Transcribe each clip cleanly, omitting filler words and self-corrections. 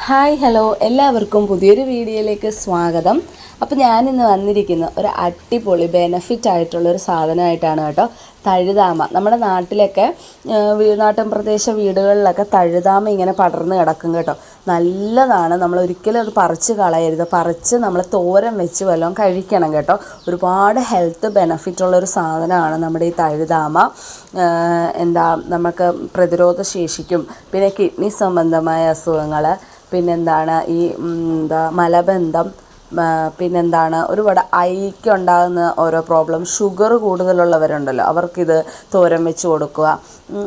Hi hello എല്ലാവർക്കും പുതിയൊരു വീഡിയോയിലേക്ക് സ്വാഗതം. അപ്പോൾ ഞാനിന്ന് വന്നിരിക്കുന്ന ഒരു അടിപൊളി ബെനഫിറ്റ് ആയിട്ടുള്ളൊരു സാധനമായിട്ടാണ് കേട്ടോ. തഴുതാമ നമ്മുടെ നാട്ടിലൊക്കെ നാട്ടിൻ പ്രദേശ വീടുകളിലൊക്കെ തഴുതാമ ഇങ്ങനെ പടർന്ന് കിടക്കും കേട്ടോ. നല്ലതാണ്, നമ്മൾ ഒരിക്കലും അത് പറിച്ച് കളയരുത്. പറിച്ച് നമ്മൾ തോരൻ വെച്ച് വല്ലതും കഴിക്കണം കേട്ടോ. ഒരുപാട് ഹെൽത്ത് ബെനഫിറ്റുള്ളൊരു സാധനമാണ് നമ്മുടെ ഈ തഴുതാമ. നമുക്ക് പ്രതിരോധ ശേഷിക്കും, പിന്നെ കിഡ്നി സംബന്ധമായ അസുഖങ്ങൾ, പിന്നെന്താണ് ഈ മലബന്ധം, പിന്നെന്താണ് ഒരുപാട് ഐക്കുണ്ടാകുന്ന ഓരോ പ്രോബ്ലം, ഷുഗർ കൂടുതലുള്ളവരുണ്ടല്ലോ അവർക്കിത് തോരൻ വെച്ച് കൊടുക്കുക.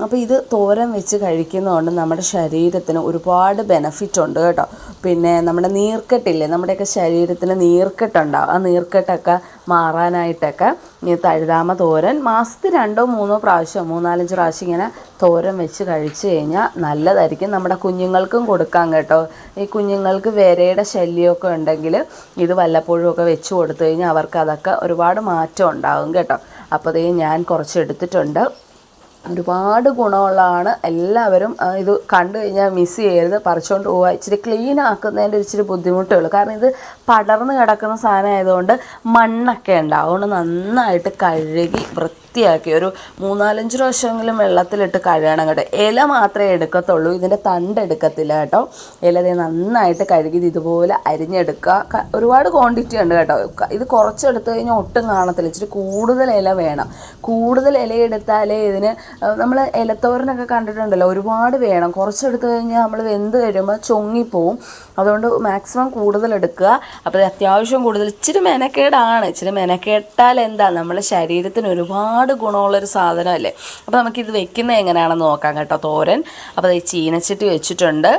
അപ്പോൾ ഇത് തോരൻ വെച്ച് കഴിക്കുന്നതുകൊണ്ട് നമ്മുടെ ശരീരത്തിന് ഒരുപാട് ബെനഫിറ്റ് ഉണ്ട് കേട്ടോ. പിന്നെ നമ്മുടെ നീർക്കെട്ടില്ലേ, നമ്മുടെയൊക്കെ ശരീരത്തിന് നീർക്കെട്ടുണ്ടാകും. ആ നീർക്കെട്ടൊക്കെ മാറാനായിട്ടൊക്കെ ഈ തഴുതാമ തോരൻ മാസത്തിൽ 2-3 പ്രാവശ്യം 3-4 പ്രാവശ്യം ഇങ്ങനെ തോരൻ വെച്ച് കഴിച്ച് കഴിഞ്ഞാൽ നല്ലതായിരിക്കും. നമ്മുടെ കുഞ്ഞുങ്ങൾക്കും കൊടുക്കാം കേട്ടോ. ഈ കുഞ്ഞുങ്ങൾക്ക് വിരയുടെ ശല്യമൊക്കെ ഉണ്ടെങ്കിൽ ഇത് വല്ലപ്പോഴും ഒക്കെ വെച്ച് കൊടുത്തു കഴിഞ്ഞാൽ അവർക്ക് അതൊക്കെ ഒരുപാട് മാറ്റം ഉണ്ടാകും കേട്ടോ. അപ്പോൾ അതേ ഞാൻ കുറച്ച് എടുത്തിട്ടുണ്ട്. ഒരുപാട് ഗുണമുള്ളതാണ്. എല്ലാവരും ഇത് കണ്ടു കഴിഞ്ഞാൽ മിസ് ചെയ്യരുത്, പറിച്ചുകൊണ്ട് പോവുക. ഇച്ചിരി ക്ലീൻ ആക്കുന്നതിൻ്റെ ഇച്ചിരി ബുദ്ധിമുട്ടേ ഉള്ളൂ. കാരണം ഇത് പടർന്ന് കിടക്കുന്ന സാധനം ആയതുകൊണ്ട് മണ്ണൊക്കെ ഉണ്ടാവും. അതുകൊണ്ട് നന്നായിട്ട് കഴുകി വൃത്തിയാക്കി ഒരു 3-4 പ്രാവശ്യമെങ്കിലും വെള്ളത്തിലിട്ട് കഴുകണം കേട്ടോ. ഇല മാത്രമേ എടുക്കത്തുള്ളൂ, ഇതിൻ്റെ തണ്ട് എടുക്കത്തില്ല കേട്ടോ. ഇല നന്നായിട്ട് കഴുകി ഇതുപോലെ അരിഞ്ഞെടുക്കുക. ഒരുപാട് ക്വാണ്ടിറ്റി ഉണ്ട് കേട്ടോ. ഇത് കുറച്ചെടുത്ത് കഴിഞ്ഞാൽ ഒട്ടും കാണത്തില്ല. ഇച്ചിരി കൂടുതൽ ഇല വേണം. കൂടുതൽ ഇല എടുത്താലേ ഇതിന്, നമ്മൾ ഇലത്തോരനൊക്കെ കണ്ടിട്ടുണ്ടല്ലോ, ഒരുപാട് വേണം. കുറച്ചെടുത്ത് കഴിഞ്ഞാൽ നമ്മൾ വെന്ത് കഴിയുമ്പോൾ ചൊങ്ങിപ്പോവും. അതുകൊണ്ട് മാക്സിമം കൂടുതൽ എടുക്കുക. അപ്പോൾ അത്യാവശ്യം കൂടുതൽ ഇച്ചിരി മെനക്കേടാണ്. ഇച്ചിരി മെനക്കേട്ടാൽ എന്താ, നമ്മുടെ ശരീരത്തിന് ഒരുപാട് ഗുണമുള്ളൊരു സാധനമല്ലേ. അപ്പോൾ നമുക്കിത് വെക്കുന്നത് എങ്ങനെയാണെന്ന് നോക്കാം കേട്ടോ. തോരൻ അപ്പോൾ ഈ ചീനച്ചട്ടി വെച്ചിട്ടുണ്ട്.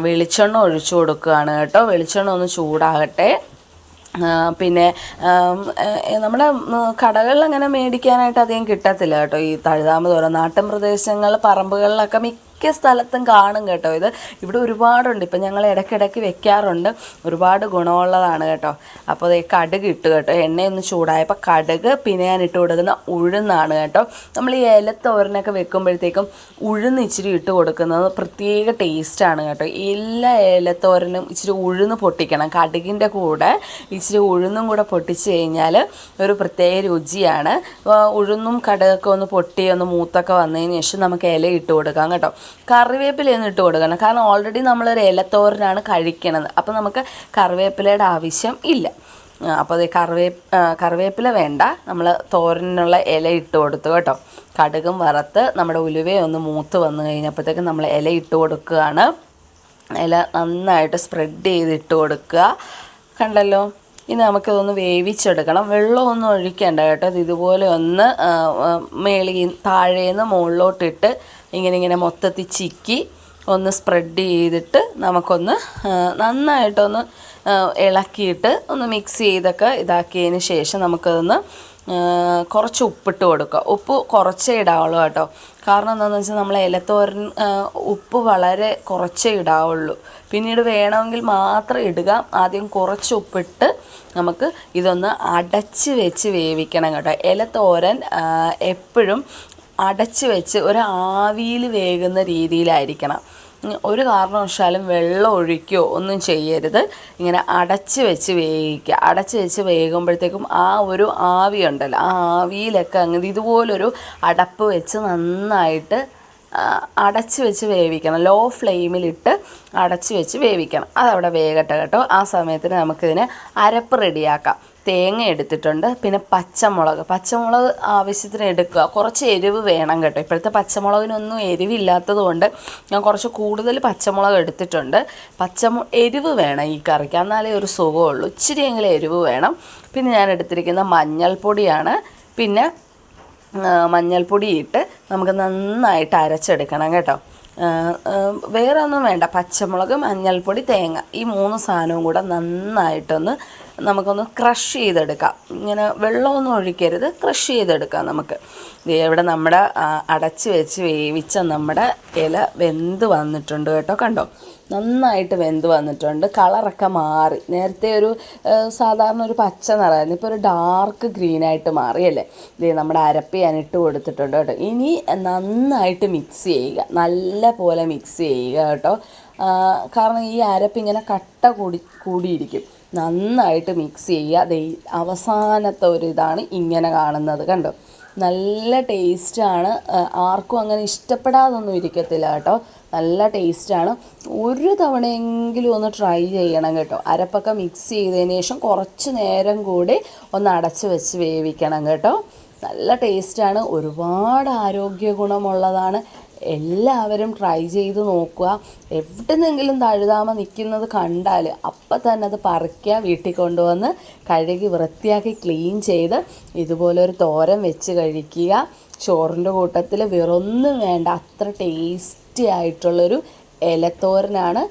വെളിച്ചെണ്ണ ഒഴിച്ചു കൊടുക്കുകയാണ് കേട്ടോ. വെളിച്ചെണ്ണ ഒന്ന് ചൂടാകട്ടെ. പിന്നെ നമ്മുടെ കടകളിൽ അങ്ങനെ മേടിക്കാനായിട്ട് അധികം കിട്ടത്തില്ല കേട്ടോ ഈ തഴുതാമ തോരൻ. നാട്ടിൻ പ്രദേശങ്ങൾ പറമ്പുകളിലൊക്കെ മിക്ക സ്ഥലത്തും കാണും കേട്ടോ. ഇത് ഇവിടെ ഒരുപാടുണ്ട്. ഇപ്പം ഞങ്ങൾ ഇടയ്ക്കിടയ്ക്ക് വെക്കാറുണ്ട്. ഒരുപാട് ഗുണമുള്ളതാണ് കേട്ടോ. അപ്പോൾ അത് കടുക് ഇട്ട് കേട്ടോ. എണ്ണയൊന്ന് ചൂടായപ്പോൾ കടുക്, പിന്നെ ഞാൻ ഇട്ട് കൊടുക്കുന്ന ഉഴുന്നാണ് കേട്ടോ. നമ്മൾ ഈ ഇലത്തോരനൊക്കെ വെക്കുമ്പോഴത്തേക്കും ഉഴുന്ന് ഇച്ചിരി ഇട്ട് കൊടുക്കുന്നത് പ്രത്യേക ടേസ്റ്റാണ് കേട്ടോ. എല്ലാ ഇലത്തോരനും ഇച്ചിരി ഉഴുന്ന് പൊട്ടിക്കണം. കടുകിൻ്റെ കൂടെ ഇച്ചിരി ഉഴുന്നും കൂടെ പൊട്ടിച്ച് കഴിഞ്ഞാൽ ഒരു പ്രത്യേക രുചിയാണ്. ഉഴുന്നും കടുകൊക്കെ ഒന്ന് പൊട്ടി ഒന്ന് മൂത്തൊക്കെ വന്നതിന് ശേഷം നമുക്ക് ഇല ഇട്ട് കൊടുക്കാം കേട്ടോ. കറിവേപ്പിലയൊന്നും ഇട്ട് കൊടുക്കണം. കാരണം ഓൾറെഡി നമ്മളൊരു ഇലത്തോരനാണ് കഴിക്കണത്. അപ്പോൾ നമുക്ക് കറിവേപ്പിലയുടെ ആവശ്യം ഇല്ല. അപ്പോൾ അത് കറിവേപ്പില വേണ്ട. നമ്മൾ തോരനുള്ള ഇല ഇട്ട് കൊടുത്തു കേട്ടോ. കടുകും വറുത്ത് നമ്മുടെ ഉലുവയൊന്ന് മൂത്ത് വന്നു കഴിഞ്ഞപ്പോഴത്തേക്കും നമ്മൾ ഇല ഇട്ട് കൊടുക്കുകയാണ്. ഇല നന്നായിട്ട് സ്പ്രെഡ് ചെയ്തിട്ട് കൊടുക്കുക. കണ്ടല്ലോ. ഇനി നമുക്കിതൊന്ന് വേവിച്ചെടുക്കണം. വെള്ളമൊന്നും ഒഴിക്കേണ്ട കേട്ടോ. ഇത് ഇതുപോലെ ഒന്ന് താഴേന്ന് മുകളിലോട്ടിട്ട് ഇങ്ങനെ മൊത്തത്തിൽ ചിക്കി ഒന്ന് സ്പ്രെഡ് ചെയ്തിട്ട് നമുക്കൊന്ന് നന്നായിട്ടൊന്ന് ഇളക്കിയിട്ട് ഒന്ന് മിക്സ് ചെയ്തൊക്കെ ഇതാക്കിയതിന് ശേഷം നമുക്കതൊന്ന് കുറച്ച് ഉപ്പിട്ട് കൊടുക്കുക. ഉപ്പ് കുറച്ചേ ഇടാവുള്ളൂ കേട്ടോ. കാരണം എന്താണെന്ന് വെച്ചാൽ നമ്മൾ ഇലത്തോരൻ ഉപ്പ് വളരെ കുറച്ചേ ഇടാവുള്ളൂ. പിന്നീട് വേണമെങ്കിൽ മാത്രം ഇടുക. ആദ്യം കുറച്ച് ഉപ്പിട്ട് നമുക്ക് ഇതൊന്ന് അടച്ച് വെച്ച് വേവിക്കണം കേട്ടോ. ഇലത്തോരൻ എപ്പോഴും അടച്ച് വെച്ച് ഒരു ആവിയിൽ വേകുന്ന രീതിയിലായിരിക്കണം. ഒരു കാരണവശാലും വെള്ളം ഒഴിക്കുകയോ ഒന്നും ചെയ്യരുത്. ഇങ്ങനെ അടച്ച് വെച്ച് വേവിക്കുക. അടച്ച് വെച്ച് വേകുമ്പോഴത്തേക്കും ആ ഒരു ആവി ഉണ്ടല്ലോ, ആ ആവിയിലൊക്കെ അങ്ങനെ ഇതുപോലൊരു അടപ്പ് വെച്ച് നന്നായിട്ട് അടച്ച് വെച്ച് വേവിക്കണം. ലോ ഫ്ലെയിമിലിട്ട് അടച്ച് വെച്ച് വേവിക്കണം. അതവിടെ വേകട്ടെ കേട്ടോ. ആ സമയത്തിന് നമുക്കിതിന് അരപ്പ് റെഡിയാക്കാം. തേങ്ങ എടുത്തിട്ടുണ്ട്. പിന്നെ പച്ചമുളക് ആവശ്യത്തിന് എടുക്കുക. കുറച്ച് എരിവ് വേണം കേട്ടോ. ഇപ്പോഴത്തെ പച്ചമുളകിനൊന്നും എരിവില്ലാത്തത് കൊണ്ട് ഞാൻ കുറച്ച് കൂടുതൽ പച്ചമുളക് എടുത്തിട്ടുണ്ട്. എരിവ് വേണം ഈ കറിക്ക്, എന്നാലേ ഒരു സുഖമുള്ളൂ. ഇച്ചിരിയെങ്കിലും എരിവ് വേണം. പിന്നെ ഞാൻ എടുത്തിരിക്കുന്ന മഞ്ഞൾപ്പൊടിയാണ്. പിന്നെ മഞ്ഞൾപ്പൊടി ഇട്ട് നമുക്ക് നന്നായിട്ട് അരച്ചെടുക്കണം കേട്ടോ. വേറെ ഒന്നും വേണ്ട. പച്ചമുളക്, മഞ്ഞൾപ്പൊടി, തേങ്ങ, ഈ 3 സാധനവും കൂടെ നന്നായിട്ടൊന്ന് നമുക്കൊന്ന് ക്രഷ് ചെയ്തെടുക്കാം. ഇങ്ങനെ വെള്ളമൊന്നും ഒഴിക്കരുത്, ക്രഷ് ചെയ്തെടുക്കാം നമുക്ക്. ഇവിടെ നമ്മുടെ അടച്ച് വെച്ച് വേവിച്ച നമ്മുടെ ഇല വെന്ത് വന്നിട്ടുണ്ട് കേട്ടോ. കണ്ടോ, നന്നായിട്ട് വെന്ത് വന്നിട്ടുണ്ട്. കളറൊക്കെ മാറി. നേരത്തെ ഒരു സാധാരണ ഒരു പച്ച നിറമായിരുന്നു, ഇപ്പോൾ ഒരു ഡാർക്ക് ഗ്രീനായിട്ട് മാറിയല്ലേ. ഇത് നമ്മുടെ അരപ്പ് ഞാൻ ഇട്ട് കൊടുത്തിട്ടുണ്ട് കേട്ടോ. ഇനി നന്നായിട്ട് മിക്സ് ചെയ്യുക, നല്ല പോലെ മിക്സ് ചെയ്യുക കേട്ടോ. കാരണം ഈ അരപ്പ് ഇങ്ങനെ കട്ട കൂടിയിരിക്കും. നന്നായിട്ട് മിക്സ് ചെയ്യുക. അവസാനത്തെ ഒരു ഇതാണ് ഇങ്ങനെ കാണുന്നത്, കണ്ടോ. നല്ല ടേസ്റ്റാണ്. ആർക്കും അങ്ങനെ ഇഷ്ടപ്പെടാതൊന്നും ഇരിക്കത്തില്ല കേട്ടോ. നല്ല ടേസ്റ്റാണ്. ഒരു തവണയെങ്കിലും ഒന്ന് ട്രൈ ചെയ്യണം കേട്ടോ. അരപ്പൊക്കെ മിക്സ് ചെയ്തതിന് ശേഷം കുറച്ച് നേരം കൂടി ഒന്ന് അടച്ച് വെച്ച് വേവിക്കണം കേട്ടോ. നല്ല ടേസ്റ്റാണ്. ഒരുപാട് ആരോഗ്യ ഗുണമുള്ളതാണ്. എല്ലാവരും ട്രൈ ചെയ്ത് നോക്കുക. എവിടെന്നെങ്കിലും തഴുതാമ നിൽക്കുന്നത് കണ്ടാൽ അപ്പം തന്നെ അത് പറിക്കുക, വീട്ടിൽ കൊണ്ടുവന്ന് കഴുകി വൃത്തിയാക്കി ക്ലീൻ ചെയ്ത് ഇതുപോലൊരു തോരൻ വെച്ച് കഴിക്കുക. ചോറിൻ്റെ കൂട്ടത്തിൽ വേറൊന്നും വേണ്ട, അത്ര ടേസ്റ്റി ആയിട്ടുള്ളൊരു ഇലത്തോരനാണ്.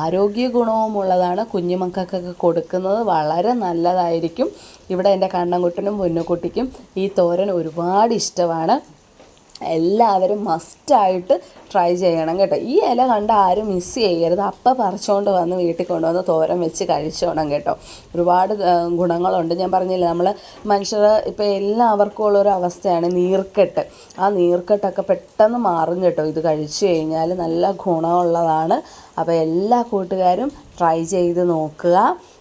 ആരോഗ്യ ഗുണവുമുള്ളതാണ്. കുഞ്ഞുമക്കൾക്കൊക്കെ കൊടുക്കുന്നത് വളരെ നല്ലതായിരിക്കും. ഇവിടെ എൻ്റെ കണ്ണൻകുട്ടനും പൊന്നുകുട്ടിക്കും ഈ തോരൻ ഒരുപാട് ഇഷ്ടമാണ്. എല്ലാവരും മസ്റ്റായിട്ട് ട്രൈ ചെയ്യണം കേട്ടോ. ഈ ഇല കണ്ട് ആരും മിസ് ചെയ്യരുത്. അപ്പം പറിച്ചുകൊണ്ട് വന്ന് വീട്ടിൽ കൊണ്ടുവന്ന് തോരൻ വെച്ച് കഴിച്ചോണം കേട്ടോ. ഒരുപാട് ഗുണങ്ങളുണ്ട്. ഞാൻ പറഞ്ഞില്ലേ, നമ്മൾ മനുഷ്യർ ഇപ്പോൾ എല്ലാവർക്കും ഉള്ളൊരു അവസ്ഥയാണ് നീർക്കെട്ട്. ആ നീർക്കെട്ടൊക്കെ പെട്ടെന്ന് മാറും കേട്ടോ ഇത് കഴിച്ചു കഴിഞ്ഞാൽ. നല്ല ഗുണമുള്ളതാണ്. അപ്പോൾ എല്ലാ കൂട്ടുകാരും ട്രൈ ചെയ്ത് നോക്കുക.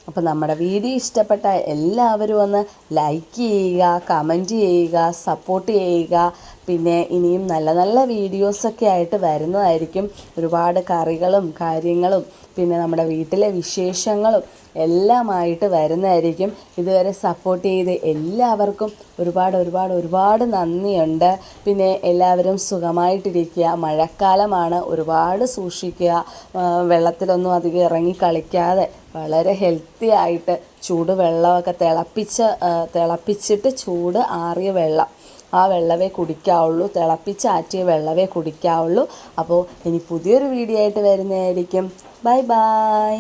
അപ്പോൾ നമ്മുടെ വീഡിയോ ഇഷ്ടപ്പെട്ട എല്ലാവരും ഒന്ന് ലൈക്ക് ചെയ്യുക, കമൻറ്റ് ചെയ്യുക, സപ്പോർട്ട് ചെയ്യുക. പിന്നെ ഇനിയും നല്ല നല്ല വീഡിയോസൊക്കെ ആയിട്ട് വരുന്നതായിരിക്കും. ഒരുപാട് കറികളും കാര്യങ്ങളും പിന്നെ നമ്മുടെ വീട്ടിലെ വിശേഷങ്ങളും എല്ലാമായിട്ട് വരുന്നതായിരിക്കും. ഇതുവരെ സപ്പോർട്ട് ചെയ്ത് എല്ലാവർക്കും ഒരുപാട് നന്ദിയുണ്ട്. പിന്നെ എല്ലാവരും സുഖമായിട്ടിരിക്കുക. മഴക്കാലമാണ്, ഒരുപാട് സൂക്ഷിക്കുക. വെള്ളത്തിലൊന്നും അധികം ഇറങ്ങി കളിക്കാതെ വളരെ ഹെൽത്തി ആയിട്ട് ചൂടുവെള്ളമൊക്കെ തിളപ്പിച്ചിട്ട് ചൂട് ആറിയ വെള്ളം, ആ വെള്ളമേ കുടിക്കാവുള്ളൂ. തിളപ്പിച്ചാറ്റിയ വെള്ളമേ കുടിക്കാവുള്ളൂ. അപ്പോൾ ഇനി പുതിയൊരു വീഡിയോ ആയിട്ട് വരുന്നതായിരിക്കും. Bye bye.